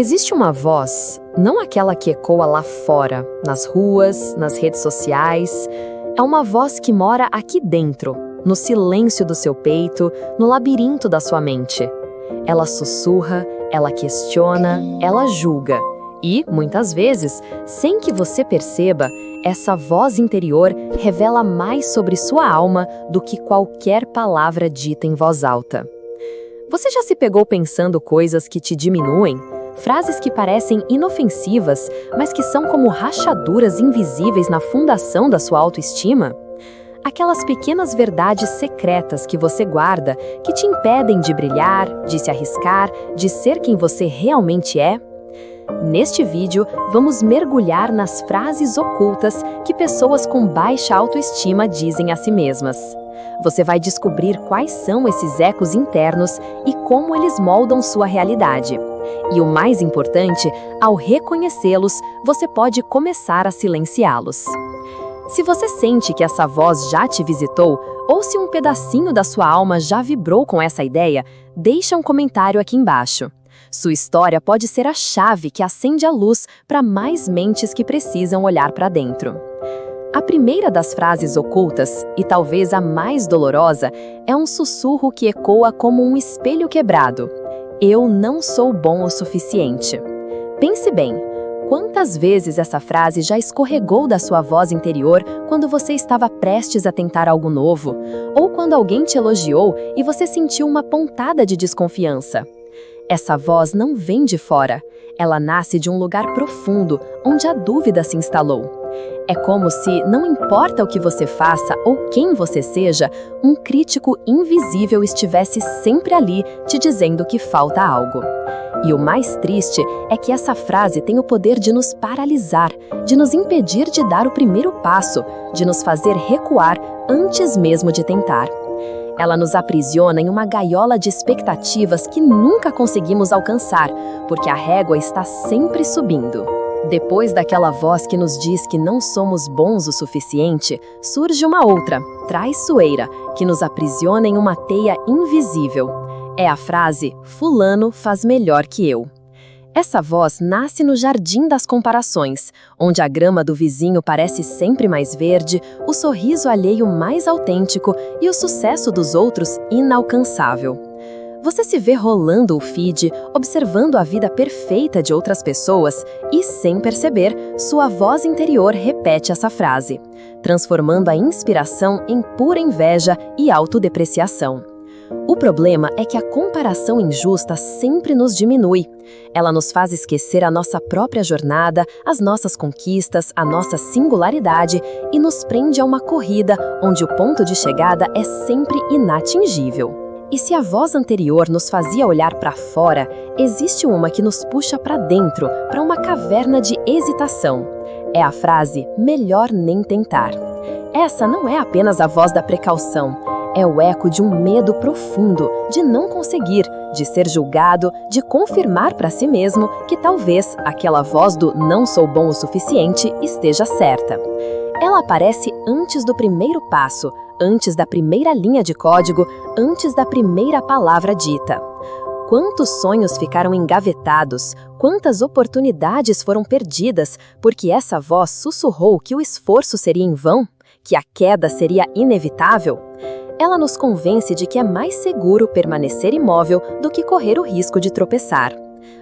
Existe uma voz, não aquela que ecoa lá fora, nas ruas, nas redes sociais. É uma voz que mora aqui dentro, no silêncio do seu peito, no labirinto da sua mente. Ela sussurra, ela questiona, ela julga. E, muitas vezes, sem que você perceba, essa voz interior revela mais sobre sua alma do que qualquer palavra dita em voz alta. Você já se pegou pensando coisas que te diminuem? Frases que parecem inofensivas, mas que são como rachaduras invisíveis na fundação da sua autoestima? Aquelas pequenas verdades secretas que você guarda, que te impedem de brilhar, de se arriscar, de ser quem você realmente é? Neste vídeo, vamos mergulhar nas frases ocultas que pessoas com baixa autoestima dizem a si mesmas. Você vai descobrir quais são esses ecos internos e como eles moldam sua realidade. E o mais importante, ao reconhecê-los, você pode começar a silenciá-los. Se você sente que essa voz já te visitou, ou se um pedacinho da sua alma já vibrou com essa ideia, deixa um comentário aqui embaixo. Sua história pode ser a chave que acende a luz para mais mentes que precisam olhar para dentro. A primeira das frases ocultas, e talvez a mais dolorosa, é um sussurro que ecoa como um espelho quebrado. Eu não sou bom o suficiente. Pense bem, quantas vezes essa frase já escorregou da sua voz interior quando você estava prestes a tentar algo novo, ou quando alguém te elogiou e você sentiu uma pontada de desconfiança? Essa voz não vem de fora, ela nasce de um lugar profundo, onde a dúvida se instalou. É como se, não importa o que você faça ou quem você seja, um crítico invisível estivesse sempre ali te dizendo que falta algo. E o mais triste é que essa frase tem o poder de nos paralisar, de nos impedir de dar o primeiro passo, de nos fazer recuar antes mesmo de tentar. Ela nos aprisiona em uma gaiola de expectativas que nunca conseguimos alcançar, porque a régua está sempre subindo. Depois daquela voz que nos diz que não somos bons o suficiente, surge uma outra, traiçoeira, que nos aprisiona em uma teia invisível. É a frase, fulano faz melhor que eu. Essa voz nasce no jardim das comparações, onde a grama do vizinho parece sempre mais verde, o sorriso alheio mais autêntico e o sucesso dos outros inalcançável. Você se vê rolando o feed, observando a vida perfeita de outras pessoas e, sem perceber, sua voz interior repete essa frase, transformando a inspiração em pura inveja e autodepreciação. O problema é que a comparação injusta sempre nos diminui. Ela nos faz esquecer a nossa própria jornada, as nossas conquistas, a nossa singularidade e nos prende a uma corrida onde o ponto de chegada é sempre inatingível. E se a voz anterior nos fazia olhar para fora, existe uma que nos puxa para dentro, para uma caverna de hesitação. É a frase, melhor nem tentar. Essa não é apenas a voz da precaução, é o eco de um medo profundo, de não conseguir, de ser julgado, de confirmar para si mesmo que talvez aquela voz do não sou bom o suficiente esteja certa. Ela aparece antes do primeiro passo, antes da primeira linha de código, antes da primeira palavra dita. Quantos sonhos ficaram engavetados, quantas oportunidades foram perdidas porque essa voz sussurrou que o esforço seria em vão, que a queda seria inevitável? Ela nos convence de que é mais seguro permanecer imóvel do que correr o risco de tropeçar.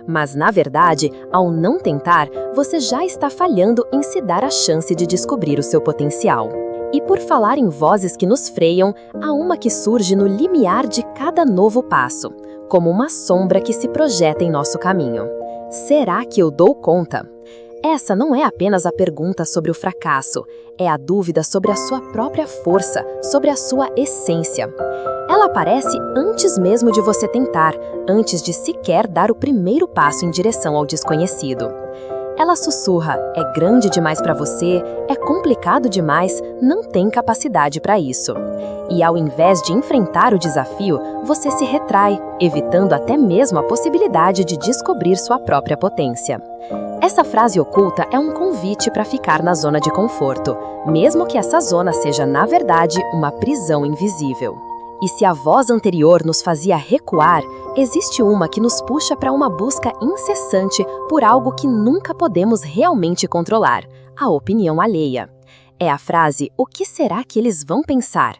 Mas, na verdade, ao não tentar, você já está falhando em se dar a chance de descobrir o seu potencial. E por falar em vozes que nos freiam, há uma que surge no limiar de cada novo passo, como uma sombra que se projeta em nosso caminho. Será que eu dou conta? Essa não é apenas a pergunta sobre o fracasso, é a dúvida sobre a sua própria força, sobre a sua essência. Ela aparece antes mesmo de você tentar, antes de sequer dar o primeiro passo em direção ao desconhecido. Ela sussurra, é grande demais para você, é complicado demais, não tem capacidade para isso. E ao invés de enfrentar o desafio, você se retrai, evitando até mesmo a possibilidade de descobrir sua própria potência. Essa frase oculta é um convite para ficar na zona de conforto, mesmo que essa zona seja, na verdade, uma prisão invisível. E se a voz anterior nos fazia recuar, Existe uma que nos puxa para uma busca incessante por algo que nunca podemos realmente controlar: a opinião alheia. É a frase "o que será que eles vão pensar?".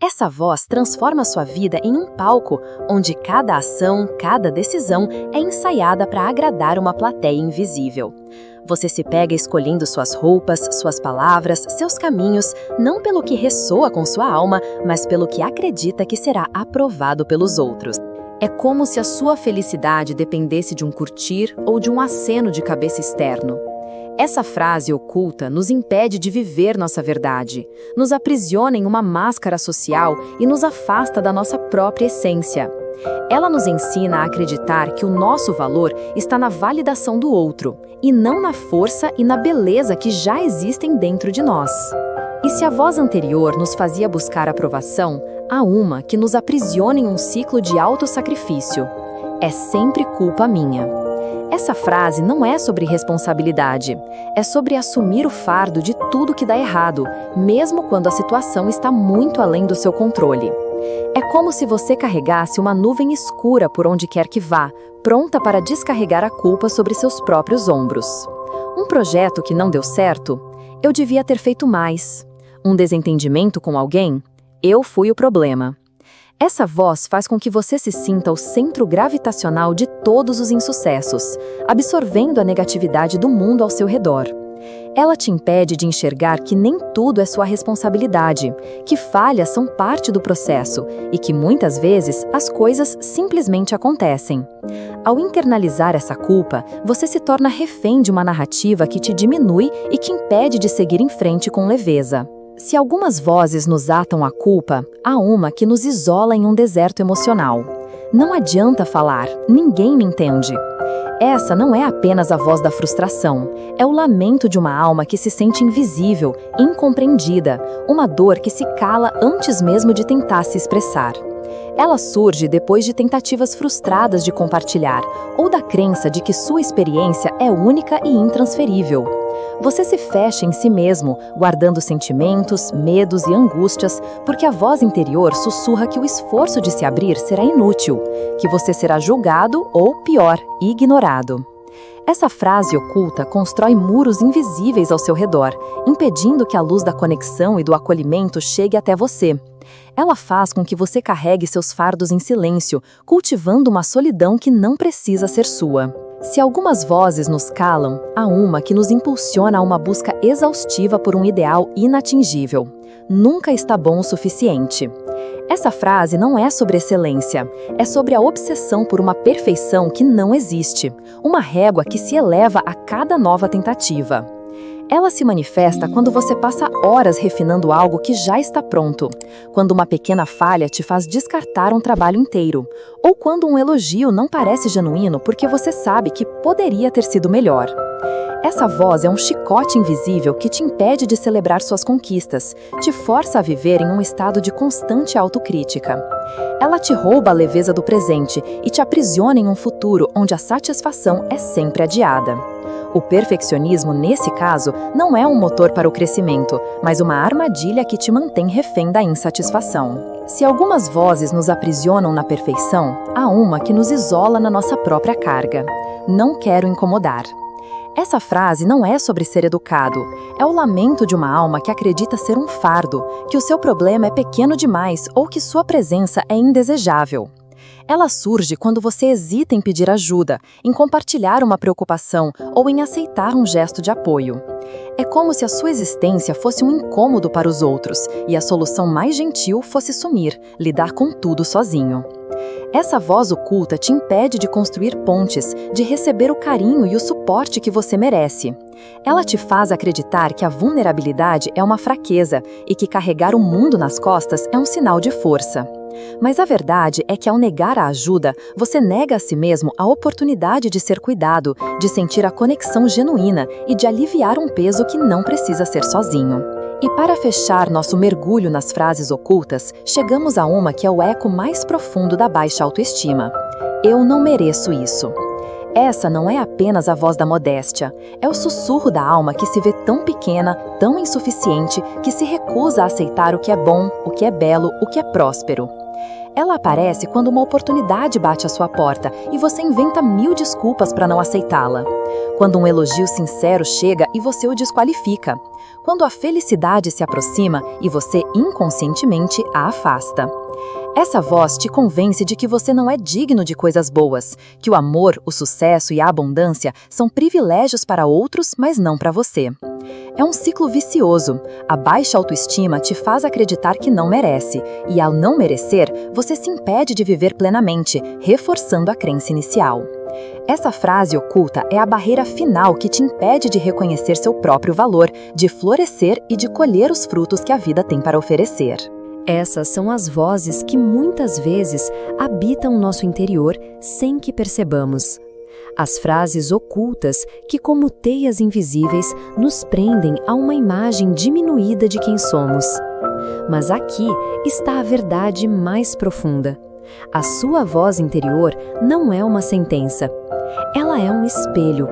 Essa voz transforma sua vida em um palco onde cada ação, cada decisão é ensaiada para agradar uma plateia invisível. Você se pega escolhendo suas roupas, suas palavras, seus caminhos, não pelo que ressoa com sua alma, mas pelo que acredita que será aprovado pelos outros. É como se a sua felicidade dependesse de um curtir ou de um aceno de cabeça externo. Essa frase oculta nos impede de viver nossa verdade, nos aprisiona em uma máscara social e nos afasta da nossa própria essência. Ela nos ensina a acreditar que o nosso valor está na validação do outro, e não na força e na beleza que já existem dentro de nós. E se a voz anterior nos fazia buscar aprovação, há uma que nos aprisiona em um ciclo de autossacrifício. É sempre culpa minha. Essa frase não é sobre responsabilidade, é sobre assumir o fardo de tudo que dá errado, mesmo quando a situação está muito além do seu controle. É como se você carregasse uma nuvem escura por onde quer que vá, pronta para descarregar a culpa sobre seus próprios ombros. Um projeto que não deu certo? Eu devia ter feito mais. Um desentendimento com alguém? Eu fui o problema. Essa voz faz com que você se sinta o centro gravitacional de todos os insucessos, absorvendo a negatividade do mundo ao seu redor. Ela te impede de enxergar que nem tudo é sua responsabilidade, que falhas são parte do processo e que muitas vezes as coisas simplesmente acontecem. Ao internalizar essa culpa, você se torna refém de uma narrativa que te diminui e te impede de seguir em frente com leveza. Se algumas vozes nos atam à culpa, há uma que nos isola em um deserto emocional. Não adianta falar, ninguém me entende. Essa não é apenas a voz da frustração, é o lamento de uma alma que se sente invisível, incompreendida, uma dor que se cala antes mesmo de tentar se expressar. Ela surge depois de tentativas frustradas de compartilhar, ou da crença de que sua experiência é única e intransferível. Você se fecha em si mesmo, guardando sentimentos, medos e angústias, porque a voz interior sussurra que o esforço de se abrir será inútil, que você será julgado ou, pior, ignorado. Essa frase oculta constrói muros invisíveis ao seu redor, impedindo que a luz da conexão e do acolhimento chegue até você. Ela faz com que você carregue seus fardos em silêncio, cultivando uma solidão que não precisa ser sua. Se algumas vozes nos calam, há uma que nos impulsiona a uma busca exaustiva por um ideal inatingível. Nunca está bom o suficiente. Essa frase não é sobre excelência, é sobre a obsessão por uma perfeição que não existe, uma régua que se eleva a cada nova tentativa. Ela se manifesta quando você passa horas refinando algo que já está pronto, quando uma pequena falha te faz descartar um trabalho inteiro, ou quando um elogio não parece genuíno porque você sabe que poderia ter sido melhor. Essa voz é um chicote invisível que te impede de celebrar suas conquistas, te força a viver em um estado de constante autocrítica. Ela te rouba a leveza do presente e te aprisiona em um futuro onde a satisfação é sempre adiada. O perfeccionismo, nesse caso, não é um motor para o crescimento, mas uma armadilha que te mantém refém da insatisfação. Se algumas vozes nos aprisionam na perfeição, há uma que nos isola na nossa própria carga. Não quero incomodar. Essa frase não é sobre ser educado, é o lamento de uma alma que acredita ser um fardo, que o seu problema é pequeno demais ou que sua presença é indesejável. Ela surge quando você hesita em pedir ajuda, em compartilhar uma preocupação ou em aceitar um gesto de apoio. É como se a sua existência fosse um incômodo para os outros e a solução mais gentil fosse sumir, lidar com tudo sozinho. Essa voz oculta te impede de construir pontes, de receber o carinho e o suporte que você merece. Ela te faz acreditar que a vulnerabilidade é uma fraqueza e que carregar o mundo nas costas é um sinal de força. Mas a verdade é que ao negar a ajuda, você nega a si mesmo a oportunidade de ser cuidado, de sentir a conexão genuína e de aliviar um peso que não precisa ser sozinho. E para fechar nosso mergulho nas frases ocultas, chegamos a uma que é o eco mais profundo da baixa autoestima. Eu não mereço isso. Essa não é apenas a voz da modéstia, é o sussurro da alma que se vê tão pequena, tão insuficiente, que se recusa a aceitar o que é bom, o que é belo, o que é próspero. Ela aparece quando uma oportunidade bate à sua porta e você inventa 1000 desculpas para não aceitá-la. Quando um elogio sincero chega e você o desqualifica. Quando a felicidade se aproxima e você inconscientemente a afasta. Essa voz te convence de que você não é digno de coisas boas, que o amor, o sucesso e a abundância são privilégios para outros, mas não para você. É um ciclo vicioso. A baixa autoestima te faz acreditar que não merece, e ao não merecer, você se impede de viver plenamente, reforçando a crença inicial. Essa frase oculta é a barreira final que te impede de reconhecer seu próprio valor, de florescer e de colher os frutos que a vida tem para oferecer. Essas são as vozes que muitas vezes habitam nosso interior sem que percebamos. As frases ocultas que, como teias invisíveis, nos prendem a uma imagem diminuída de quem somos. Mas aqui está a verdade mais profunda. A sua voz interior não é uma sentença. Ela é um espelho.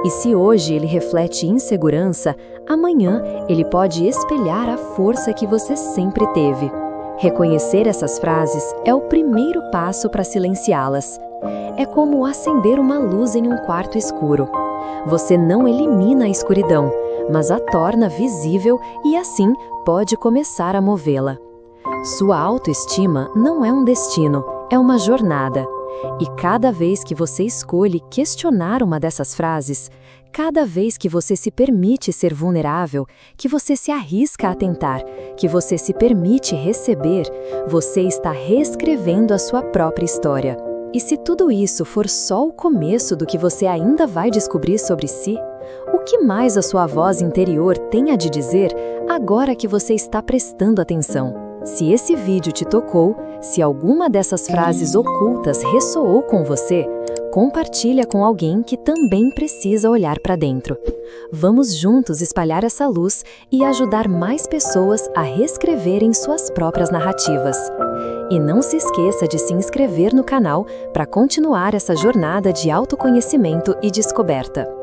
E se hoje ele reflete insegurança, amanhã ele pode espelhar a força que você sempre teve. Reconhecer essas frases é o primeiro passo para silenciá-las. É como acender uma luz em um quarto escuro. Você não elimina a escuridão, mas a torna visível e assim pode começar a movê-la. Sua autoestima não é um destino, é uma jornada. E cada vez que você escolhe questionar uma dessas frases, cada vez que você se permite ser vulnerável, que você se arrisca a tentar, que você se permite receber, você está reescrevendo a sua própria história. E se tudo isso for só o começo do que você ainda vai descobrir sobre si, o que mais a sua voz interior tem a de dizer agora que você está prestando atenção? Se esse vídeo te tocou, se alguma dessas frases ocultas ressoou com você, compartilha com alguém que também precisa olhar para dentro. Vamos juntos espalhar essa luz e ajudar mais pessoas a reescreverem suas próprias narrativas. E não se esqueça de se inscrever no canal para continuar essa jornada de autoconhecimento e descoberta.